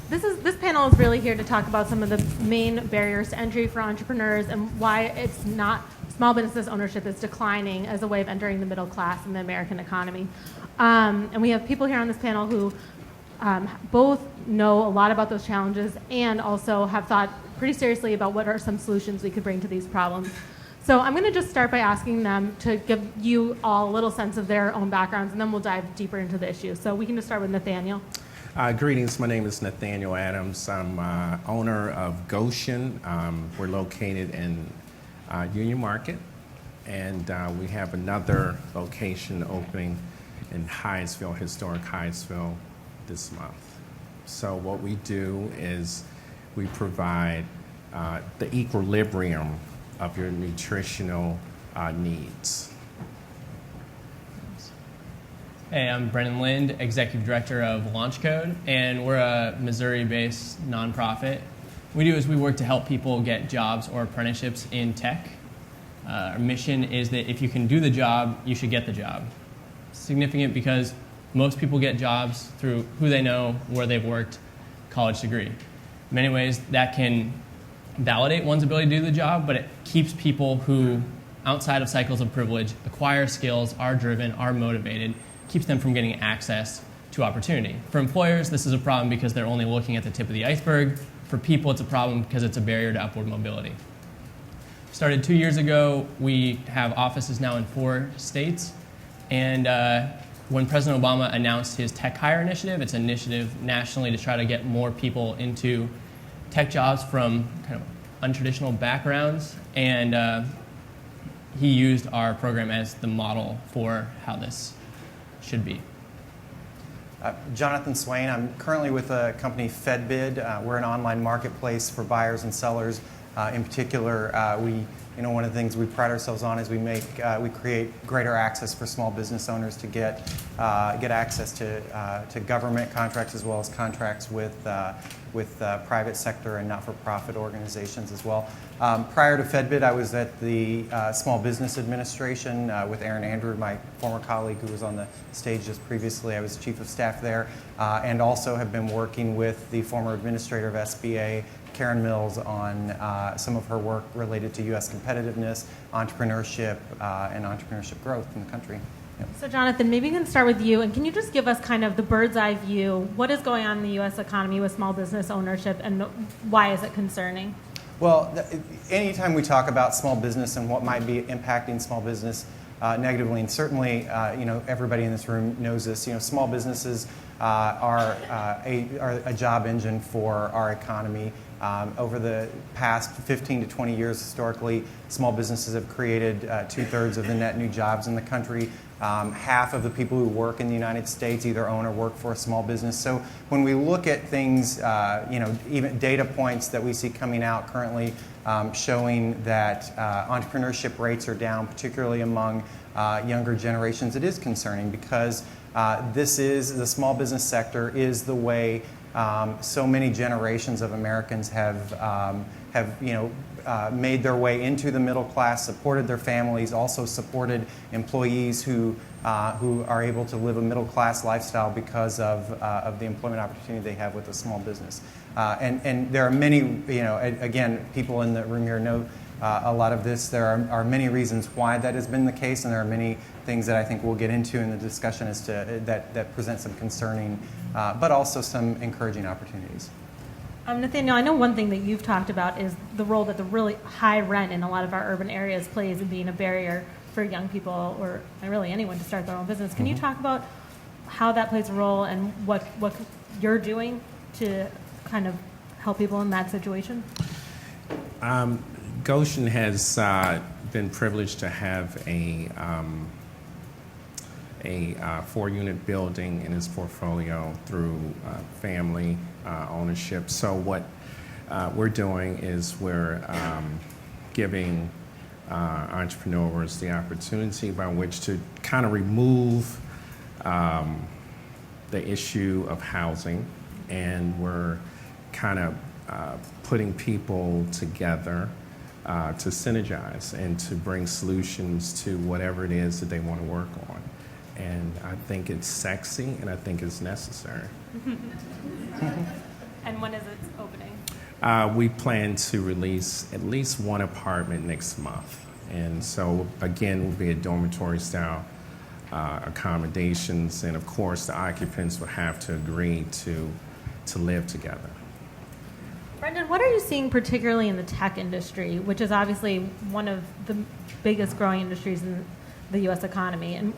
This panel is really here to talk about some of the main barriers to entry for entrepreneurs and why it's not small business ownership is declining as a way of entering the middle class in the American economy. And we have people here on this panel who both know a lot about those challenges and also have thought pretty seriously about what are some solutions we could bring to these problems. So I'm going to just start by asking them to give you all a little sense of their own backgrounds, and then we'll dive deeper into the issue. So we can just start with Nathaniel. Greetings, my name is Nathaniel Adams. I'm owner of Goshen. We're located in Union Market, and we have another location opening in Hyattsville, historic Hyattsville, this month. So what we do is we provide the equilibrium of your nutritional needs. Hey, I'm Brennan Lind, Executive Director of LaunchCode, and we're a Missouri-based nonprofit. What we do is we work to help people get jobs or apprenticeships in tech. Our mission is that if you can do the job, you should get the job. Significant because most people get jobs through who they know, where they've worked, college degree. In many ways, that can validate one's ability to do the job, but it keeps people who, outside of cycles of privilege, acquire skills, are driven, are motivated, keeps them from getting access to opportunity. For employers, this is a problem because they're only looking at the tip of the iceberg. For people, it's a problem because it's a barrier to upward mobility. Started 2 years ago. We have offices now in 4 states. And when President Obama announced his Tech Hire initiative, it's an initiative nationally to try to get more people into tech jobs from kind of untraditional backgrounds. And he used our program as the model for how this should be. Jonathan Swain. I'm currently with a company, FedBid. We're an online marketplace for buyers and sellers. In particular, one of the things we pride ourselves on is we create greater access for small business owners to get access to government contracts as well as contracts with private sector and not-for-profit organizations as well. Prior to FedBid, I was at the Small Business Administration with Aaron Andrew, my former colleague who was on the stage just previously. I was chief of staff there, and also have been working with the former administrator of SBA, Karen Mills, on some of her work related to U.S. competitiveness, entrepreneurship, and entrepreneurship growth in the country. Yep. So Jonathan, maybe we can start with you, and can you just give us kind of the bird's eye view? What is going on in the U.S. economy with small business ownership, and why is it concerning? Well, anytime we talk about small business and what might be impacting small business negatively, and certainly everybody in this room knows this, small businesses are a job engine for our economy. Over the past 15 to 20 years, historically, small businesses have created 2/3 of the net new jobs in the country. Half of the people who work in the United States either own or work for a small business. So when we look at things, even data points that we see coming out currently showing that entrepreneurship rates are down, particularly among younger generations, it is concerning because the small business sector is the way so many generations of Americans have made their way into the middle class, supported their families, also supported employees who are able to live a middle class lifestyle because of the employment opportunity they have with a small business. And there are many, again, people in the room here know a lot of this. There are many reasons why that has been the case, and there are many things that I think we'll get into in the discussion as to that present some concerning, but also some encouraging opportunities. Nathaniel, I know one thing that you've talked about is the role that the really high rent in a lot of our urban areas plays in being a barrier for young people or really anyone to start their own business. Can you talk about how that plays a role and what you're doing to kind of help people in that situation? Goshen has been privileged to have a 4-unit building in its portfolio through family ownership. So what we're doing is we're giving entrepreneurs the opportunity by which to kind of remove the issue of housing, and we're kind of putting people together to synergize and to bring solutions to whatever it is that they want to work on. And I think it's sexy, and I think it's necessary. And when is it opening? We plan to release at least one apartment next month. And so, again, will be a dormitory style accommodations. And of course, the occupants would have to agree to live together. Brendan, what are you seeing particularly in the tech industry, which is obviously one of the biggest growing industries in the U.S. economy, and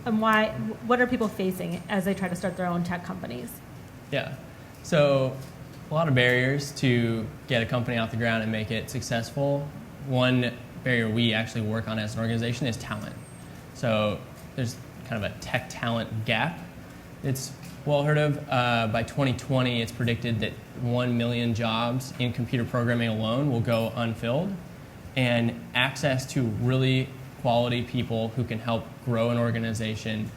what are people facing as they try to start their own tech companies? Yeah. So a lot of barriers to get a company off the ground and make it successful. One barrier we actually work on as an organization is talent. So there's kind of a tech talent gap. It's well heard of. By 2020, it's predicted that 1 million jobs in computer programming alone will go unfilled. And access to really quality people who can help grow an organization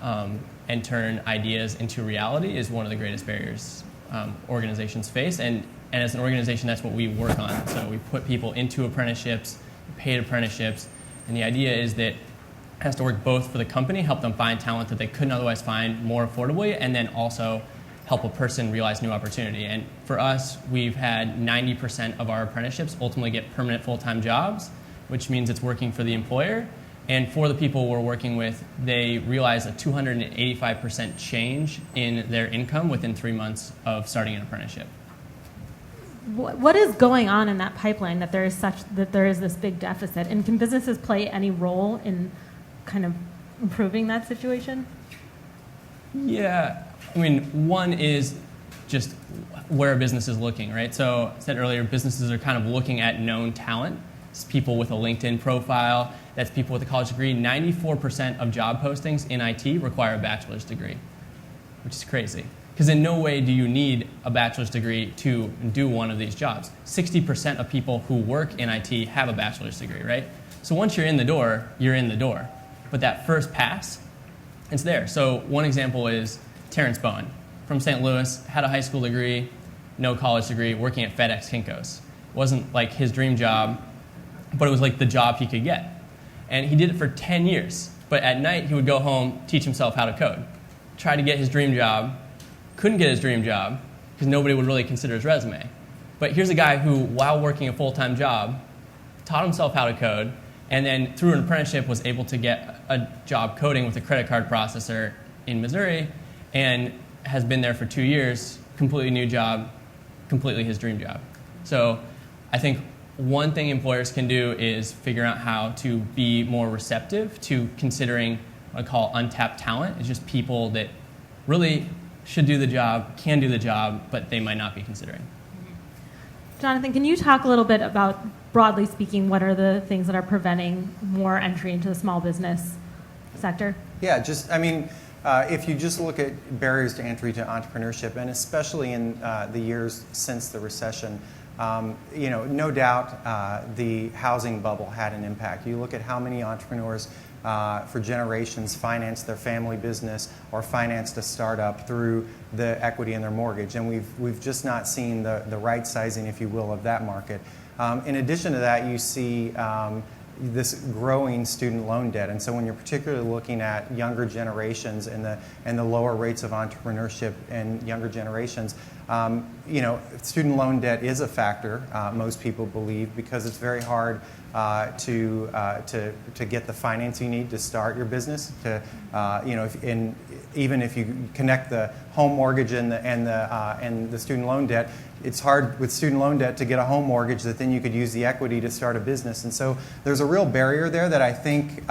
and turn ideas into reality is one of the greatest barriers organizations face. And as an organization, that's what we work on. So we put people into apprenticeships, paid apprenticeships, and the idea is that it has to work both for the company, help them find talent that they couldn't otherwise find more affordably, and then also help a person realize new opportunity. And for us, we've had 90% of our apprenticeships ultimately get permanent full-time jobs, which means it's working for the employer. And for the people we're working with, they realize a 285% change in their income within 3 months of starting an apprenticeship. What is going on in that pipeline that there is this big deficit? And can businesses play any role in kind of improving that situation? Yeah, I mean, one is just where a business is looking, right? So I said earlier, businesses are kind of looking at known talent. It's people with a LinkedIn profile. That's people with a college degree. 94% of job postings in IT require a bachelor's degree, which is crazy. Because in no way do you need a bachelor's degree to do one of these jobs. 60% of people who work in IT have a bachelor's degree, right? So once you're in the door, you're in the door. But that first pass, it's there. So one example is Terrence Bowen from St. Louis, had a high school degree, no college degree, working at FedEx Kinko's. It wasn't like his dream job, but it was like the job he could get. And he did it for 10 years. But at night, he would go home, teach himself how to code. Try to get his dream job, couldn't get his dream job because nobody would really consider his resume. But here's a guy who, while working a full-time job, taught himself how to code, and then through an apprenticeship was able to get a job coding with a credit card processor in Missouri, and has been there for 2 years, completely new job, completely his dream job. So I think one thing employers can do is figure out how to be more receptive to considering what I call untapped talent. It's just people that really should do the job, can do the job, but they might not be considering. Jonathan, can you talk a little bit about, broadly speaking, what are the things that are preventing more entry into the small business sector? Yeah, if you just look at barriers to entry to entrepreneurship, and especially in the years since the recession, no doubt the housing bubble had an impact. You look at how many entrepreneurs for generations financed their family business or financed a startup through the equity in their mortgage, and we've just not seen the right sizing, if you will, of that market. In addition to that, you see this growing student loan debt, and so when you're particularly looking at younger generations and the lower rates of entrepreneurship in younger generations, student loan debt is a factor. Most people believe because it's very hard to get the financing you need to start your business. Even if you connect the home mortgage and the student loan debt, it's hard with student loan debt to get a home mortgage that then you could use the equity to start a business. And so there's a real barrier there that I think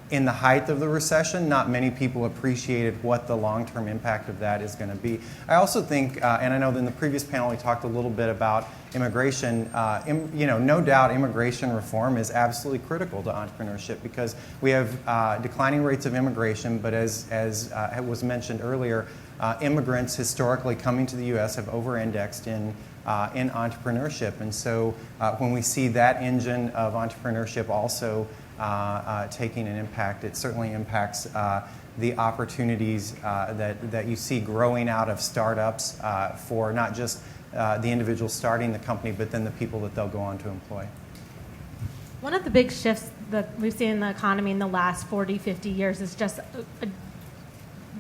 in the height of the recession, not many people appreciated what the long-term impact of that is going to be. I also think, and I know that in the previous panel we talked a little bit about immigration. No doubt immigration reform is absolutely critical to entrepreneurship because we have declining rates of immigration, but as was mentioned earlier, immigrants historically coming to the U.S. have over-indexed in entrepreneurship. And so when we see that engine of entrepreneurship also taking an impact, it certainly impacts the opportunities that you see growing out of startups for not just the individual starting the company, but then the people that they'll go on to employ. One of the big shifts that we've seen in the economy in the last 40, 50 years is just a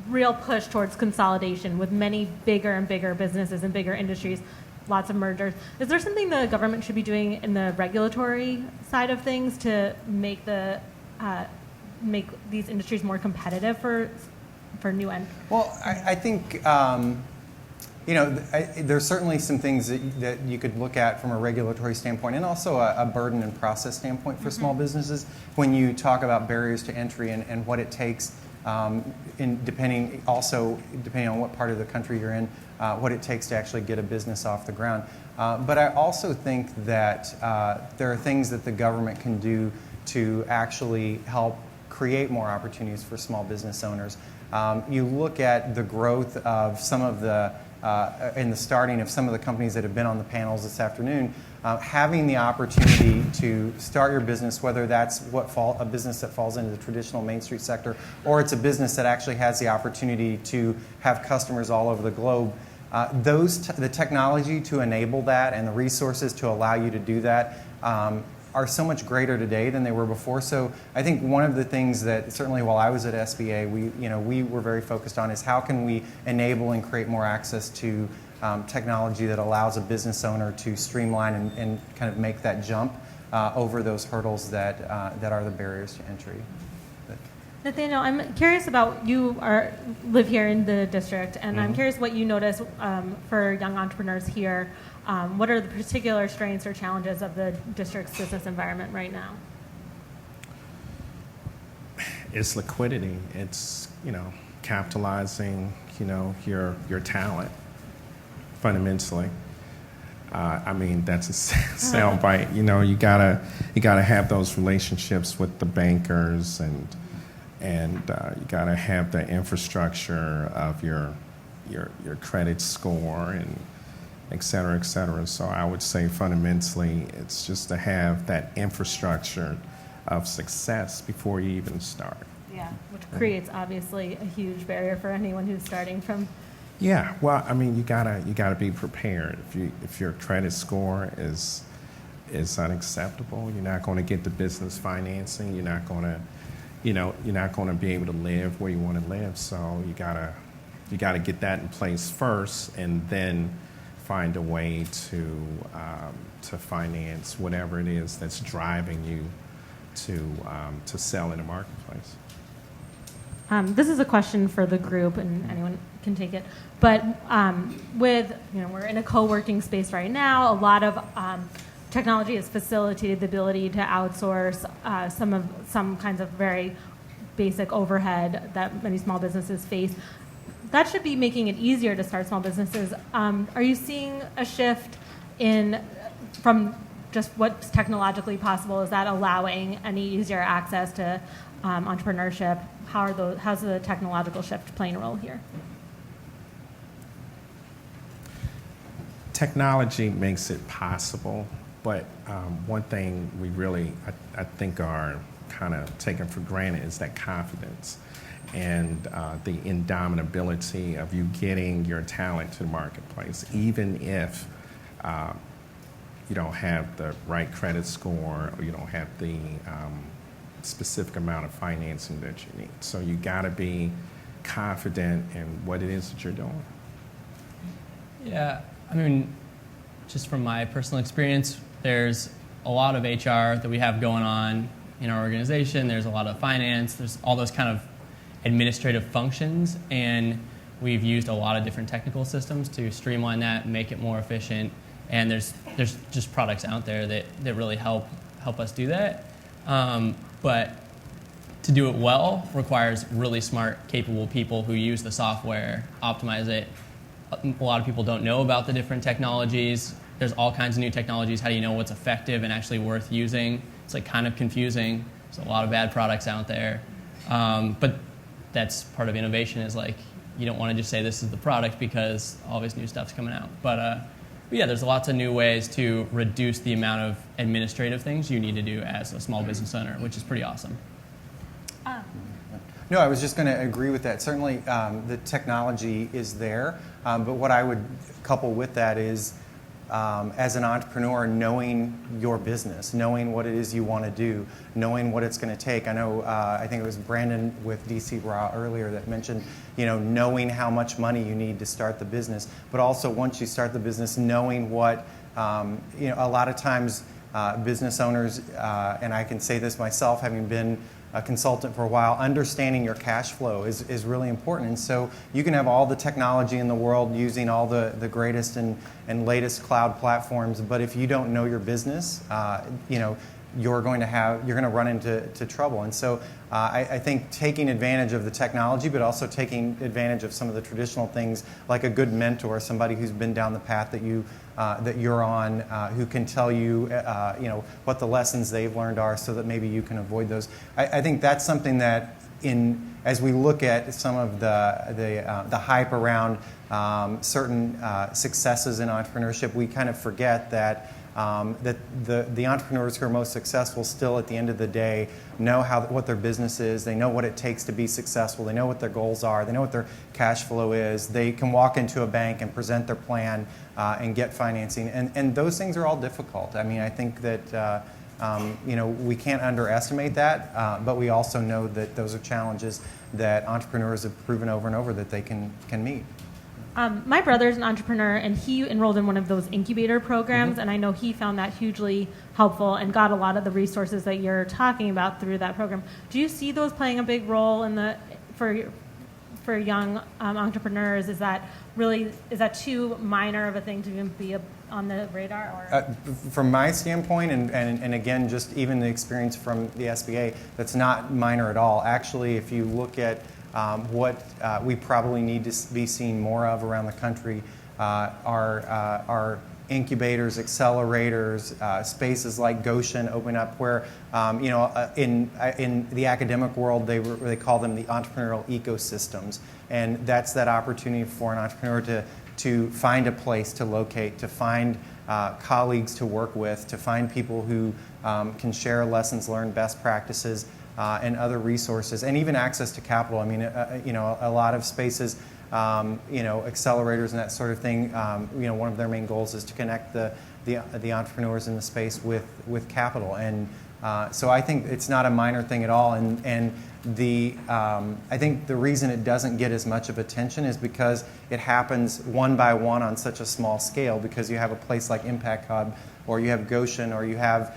real push towards consolidation with many bigger and bigger businesses and bigger industries lots of mergers. Is there something the government should be doing in the regulatory side of things to make make these industries more competitive for new entrants? Well, I think there's certainly some things that you could look at from a regulatory standpoint, and also a burden and process standpoint for small businesses when you talk about barriers to entry and what it takes, depending on what part of the country you're in, what it takes to actually get a business off the ground. But I also think that there are things that the government can do to actually help create more opportunities for small business owners. You look at the growth of some of the in the starting of some of the companies that have been on the panels this afternoon, having the opportunity to start your business, whether that's a business that falls into the traditional Main Street sector, or it's a business that actually has the opportunity to have customers all over the globe, the technology to enable that and the resources to allow you to do that are so much greater today than they were before. So I think one of the things that certainly while I was at SBA, we were very focused on is how can we enable and create more access to technology that allows a business owner to streamline and kind of make that jump over those hurdles that are the barriers to entry. Nathaniel, I'm curious about live here in the district, and I'm curious what you notice for young entrepreneurs here. What are the particular strengths or challenges of the district's business environment right now? It's liquidity. It's capitalizing your talent fundamentally. I mean, that's a soundbite. You gotta have those relationships with the bankers, and you gotta have the infrastructure of your credit score and et cetera, et cetera. So I would say fundamentally, it's just to have that infrastructure of success before you even start. Yeah, which creates obviously a huge barrier for anyone who's starting from. Yeah, well, I mean, you gotta be prepared. If your credit score is unacceptable, you're not going to get the business financing. You're not going to be able to live where you want to live. So you gotta get that in place first, and then find a way to finance whatever it is that's driving you to sell in the marketplace. This is a question for the group, and anyone can take it. But we're in a co-working space right now. A lot of technology has facilitated the ability to outsource some kinds of very basic overhead that many small businesses face. That should be making it easier to start small businesses. Are you seeing a shift from just what's technologically possible? Is that allowing any easier access to entrepreneurship? How's the technological shift playing a role here? Technology makes it possible, but one thing we really, I think, are kind of taken for granted is that confidence and the indomitability of you getting your talent to the marketplace, even if you don't have the right credit score or you don't have the specific amount of financing that you need. So you got to be confident in what it is that you're doing. Yeah, I mean, just from my personal experience, there's a lot of HR that we have going on in our organization. There's a lot of finance. There's all those kind of administrative functions, and we've used a lot of different technical systems to streamline that and make it more efficient. And there's just products out there that really help us do that. But to do it well requires really smart, capable people who use the software, optimize it. A lot of people don't know about the different technologies. There's all kinds of new technologies. How do you know what's effective and actually worth using? It's like kind of confusing. There's a lot of bad products out there. But that's part of innovation, is like you don't want to just say this is the product because all this new stuff's coming out. But yeah, there's lots of new ways to reduce the amount of administrative things you need to do as a small business owner, which is pretty awesome. No, I was just going to agree with that. Certainly, the technology is there, but what I would couple with that is as an entrepreneur, knowing your business, knowing what it is you want to do, knowing what it's going to take. I know, I think it was Brandon with DC Raw earlier that mentioned, knowing how much money you need to start the business, but also once you start the business, knowing what, a lot of times business owners, and I can say this myself, having been a consultant for a while, understanding your cash flow is really important. And so you can have all the technology in the world using all the greatest and latest cloud platforms, but if you don't know your business, you're going to run into trouble. And so I think taking advantage of the technology, but also taking advantage of some of the traditional things, like a good mentor, somebody who's been down the path that you're on, who can tell you, what the lessons they've learned are, so that maybe you can avoid those. I think that's something that, as we look at some of the hype around certain successes in entrepreneurship, we kind of forget that the entrepreneurs who are most successful still, at the end of the day, know what their business is. They know what it takes to be successful. They know what their goals are. They know what their cash flow is. They can walk into a bank and present their plan and get financing. And those things are all difficult. I mean, I think that we can't underestimate that, but we also know that those are challenges that entrepreneurs have proven over and over that they can meet. My brother's an entrepreneur, and he enrolled in one of those incubator programs, Mm-hmm. and I know he found that hugely helpful and got a lot of the resources that you're talking about through that program. Do you see those playing a big role for young entrepreneurs? Is that too minor of a thing to even be on the radar? Or? From my standpoint, and again, just even the experience from the SBA, that's not minor at all. Actually, if you look at what we probably need to be seeing more of around the country are incubators, accelerators, spaces like Goshen open up where, in the academic world, they call them the entrepreneurial ecosystems. And that's that opportunity for an entrepreneur to find a place to locate, to find colleagues to work with, to find people who can share lessons learned, best practices, and other resources, and even access to capital. I mean, a lot of spaces, accelerators and that sort of thing. One of their main goals is to connect the entrepreneurs in the space with capital, and so I think it's not a minor thing at all. And I think the reason it doesn't get as much of attention is because it happens one by one on such a small scale. Because you have a place like Impact Hub, or you have Goshen, or you have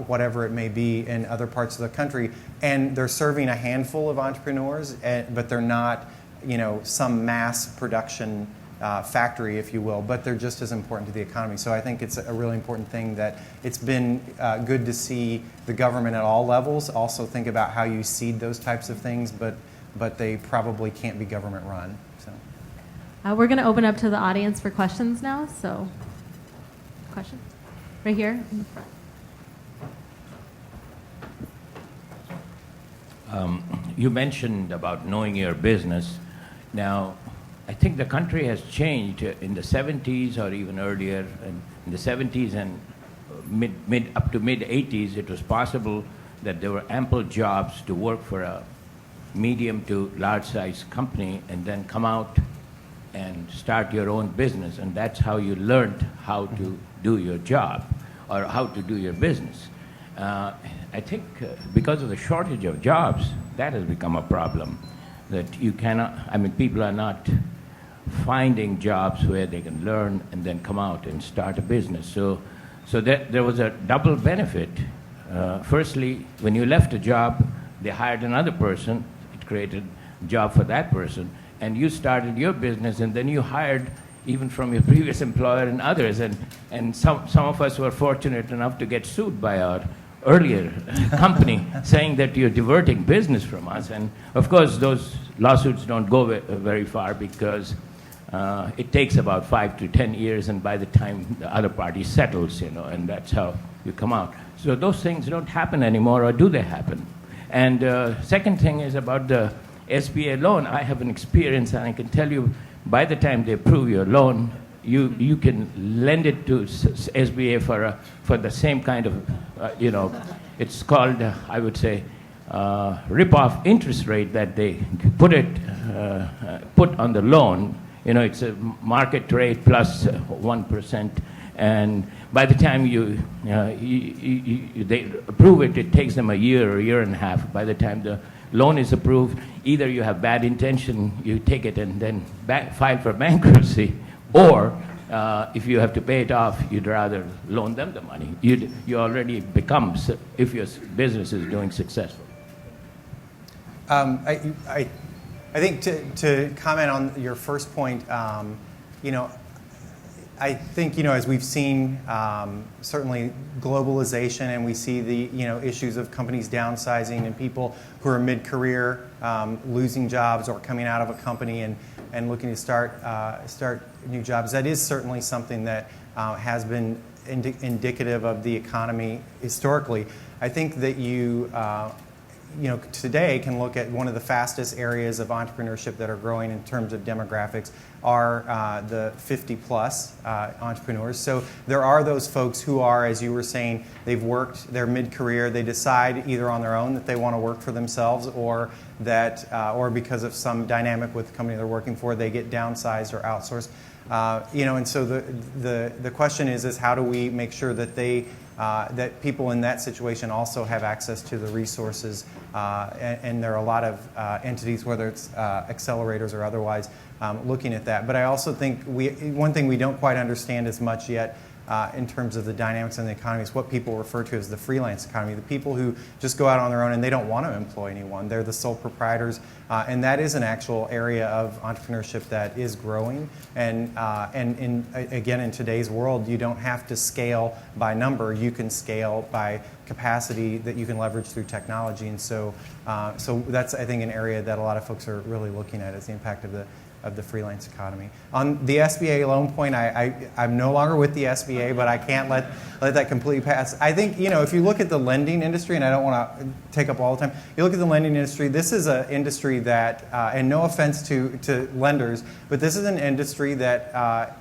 whatever it may be in other parts of the country, and they're serving a handful of entrepreneurs, but they're not some mass production factory, if you will, but they're just as important to the economy. So I think it's a really important thing that it's been good to see the government at all levels also think about how you seed those types of things, but they probably can't be government run. So We're going to open up to the audience for questions now. So, questions? Right here in the front. You mentioned about knowing your business. Now, I think the country has changed in the 70s or even earlier. And in the 70s and up to mid 80s, it was possible that there were ample jobs to work for a medium to large size company and then come out and start your own business. And that's how you learned how to do your job or how to do your business. I think because of the shortage of jobs, that has become a problem. That you cannot, people are not finding jobs where they can learn and then come out and start a business. So there was a double benefit. Firstly, when you left a job, they hired another person. It created a job for that person. And you started your business, and then you hired even from your previous employer and others. And some of us were fortunate enough to get sued by our earlier company saying that you're diverting business from us. And of course, those lawsuits don't go very far because it takes about 5 to 10 years, and by the time the other party settles, and that's how you come out. So those things don't happen anymore, or do they happen? And second thing is about the SBA loan. I have an experience, and I can tell you, by the time they approve your loan, you can lend it to SBA for the same kind of, it's called, I would say, rip-off interest rate that they put on the loan. You know, it's a market rate plus 1%. And by the time they approve it, it takes them a year and a half. By the time the loan is approved, either you have bad intention, you take it and then file for bankruptcy, or if you have to pay it off, you'd rather loan them the money. You already become, if your business is doing successful. I think to comment on your first point, you know, I think, you know, as we've seen certainly globalization, and we see the, you know, issues of companies downsizing and people who are mid-career losing jobs or coming out of a company and looking to start new jobs. That is certainly something that has been indicative of the economy historically. I think that you know, today can look at one of the fastest areas of entrepreneurship that are growing in terms of demographics are the 50-plus entrepreneurs. So there are those folks who are, as you were saying, they've worked their mid-career. They decide either on their own that they want to work for themselves, or that, or because of some dynamic with the company they're working for, they get downsized or outsourced. You know, and so the question is how do we make sure that that people in that situation also have access to the resources, and there are a lot of entities, whether it's accelerators or otherwise, looking at that. But I also think one thing we don't quite understand as much yet in terms of the dynamics in the economy is what people refer to as the freelance economy, the people who just go out on their own and they don't want to employ anyone. They're the sole proprietors, and that is an actual area of entrepreneurship that is growing. And again, in today's world, you don't have to scale by number. You can scale by capacity that you can leverage through technology. And so that's, I think, an area that a lot of folks are really looking at, is the impact of the freelance economy. On the SBA loan point, I'm no longer with the SBA, but I can't let that completely pass. I think, you know, if you look at the lending industry, and I don't want to take up all the time, you look at the lending industry, this is an industry that, and no offense to lenders, but this is an industry that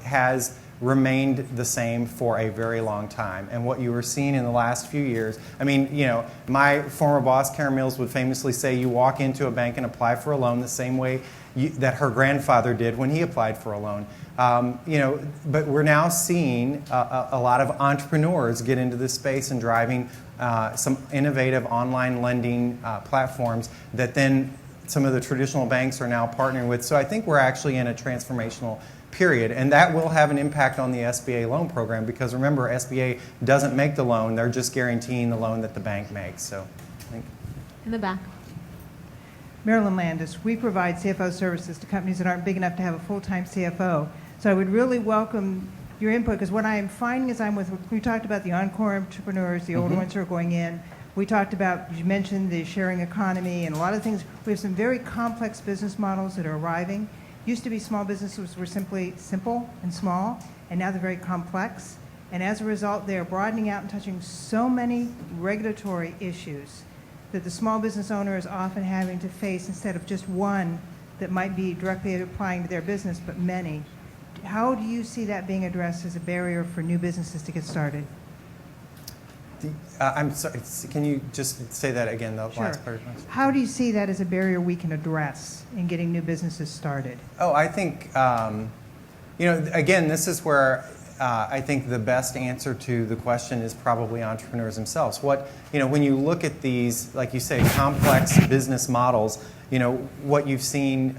has remained the same for a very long time. And what you were seeing in the last few years, I mean, you know, my former boss, Karen Mills, would famously say you walk into a bank and apply for a loan the same way that her grandfather did when he applied for a loan. You know, but we're now seeing a lot of entrepreneurs get into this space and driving some innovative online lending platforms that then some of the traditional banks are now partnering with. So I think we're actually in a transformational period, and that will have an impact on the SBA loan program, because remember, SBA doesn't make the loan, they're just guaranteeing the loan that the bank makes. So I think In the back. Marilyn Landis, we provide CFO services to companies that aren't big enough to have a full-time CFO. So I would really welcome your input, because what I'm finding is we talked about the encore entrepreneurs, the older ones who are going in. We talked about, you mentioned the sharing economy and a lot of things. We have some very complex business models that are arriving. Used to be small businesses were simply simple and small, and now they're very complex. And as a result, they're broadening out and touching so many regulatory issues that the small business owner is often having to face, instead of just one that might be directly applying to their business, but many. How do you see that being addressed as a barrier for new businesses to get started? I'm sorry, can you just say that again, the Sure. last part? How do you see that as a barrier we can address in getting new businesses started? Oh, I think, you know, again, this is where I think the best answer to the question is probably entrepreneurs themselves. You know, when you look at these, like you say, complex business models, you know, what you've seen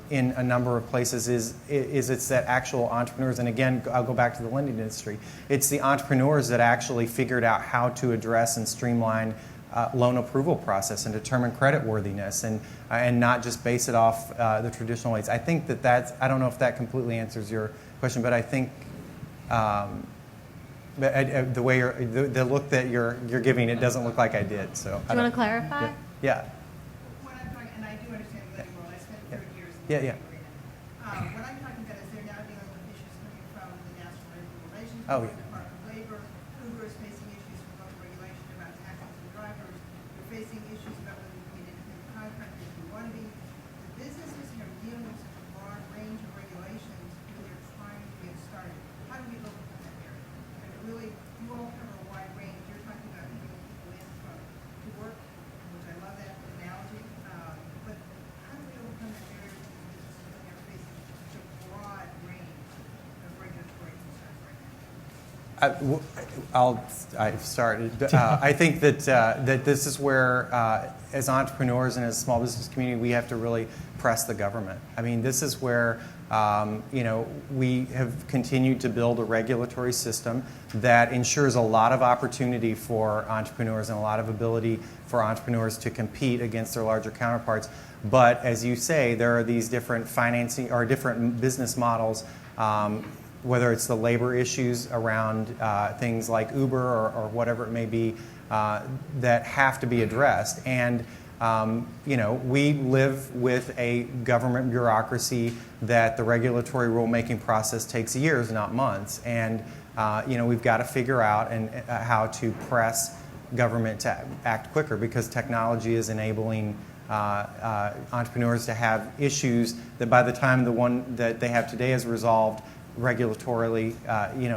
in a number of places is it's that actual entrepreneurs, and again, I'll go back to the lending industry. It's the entrepreneurs that actually figured out how to address and streamline loan approval process and determine creditworthiness, and not just base it off the traditional ways. I think I don't know if that completely answers your question, but I think the way the look that you're giving, it doesn't look like I did. So Do you want to clarify? Yeah. What I'm talking, and I do understand the lending world. I spent 30 years in Yeah, the yeah. lending arena. What I'm talking about is they're now dealing with issues coming from the National Labor Relations Oh, Board, yeah. Department of Labor, Uber is facing issues from local regulation about taxes and drivers. You're facing issues about whether you can be an independent contractor if you want to be. The businesses are dealing with such a broad range of regulations when they're trying to get started. How do we overcome that barrier? And really, you all cover a wide range. You're talking about bringing people in to work, which I love that analogy. But how do we overcome that barrier for businesses when they're facing such a broad I've started. I think that this is where, as entrepreneurs and as small business community, we have to really press the government. I mean, this is where we have continued to build a regulatory system that ensures a lot of opportunity for entrepreneurs and a lot of ability for entrepreneurs to compete against their larger counterparts. But as you say, there are these different financing or different business models. Whether it's the labor issues around things like Uber or whatever it may be, that have to be addressed. And we live with a government bureaucracy that the regulatory rulemaking process takes years, not months. And we've got to figure out how to press government to act quicker, because technology is enabling entrepreneurs to have issues that by the time the one that they have today is resolved regulatorily,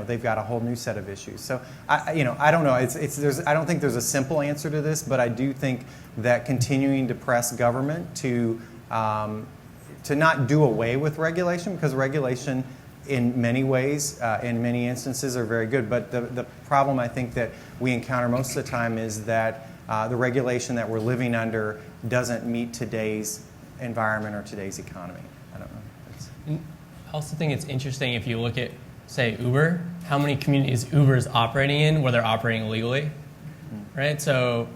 they've got a whole new set of issues. So I don't know. I don't think there's a simple answer to this, but I do think that continuing to press government to not do away with regulation, because regulation in many ways, in many instances, are very good. But the problem I think that we encounter most of the time is that the regulation that we're living under doesn't meet today's environment or today's economy. I don't know. I also think it's interesting if you look at, say, Uber, how many communities Uber is operating in where they're operating illegally, right? So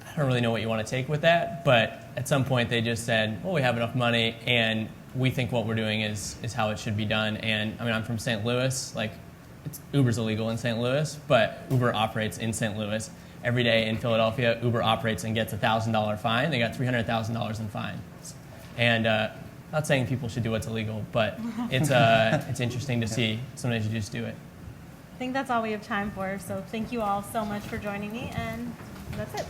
I don't really know what you want to take with that, but at some point they just said, well, we have enough money and we think what we're doing is how it should be done. And I mean, I'm from St. Louis, Uber's illegal in St. Louis, but Uber operates in St. Louis. Every day in Philadelphia, Uber operates and gets a $1,000 fine. They got $300,000 in fines. And not saying people should do what's illegal, but it's interesting to see sometimes you just do it. I think that's all we have time for. So thank you all so much for joining me, and that's it.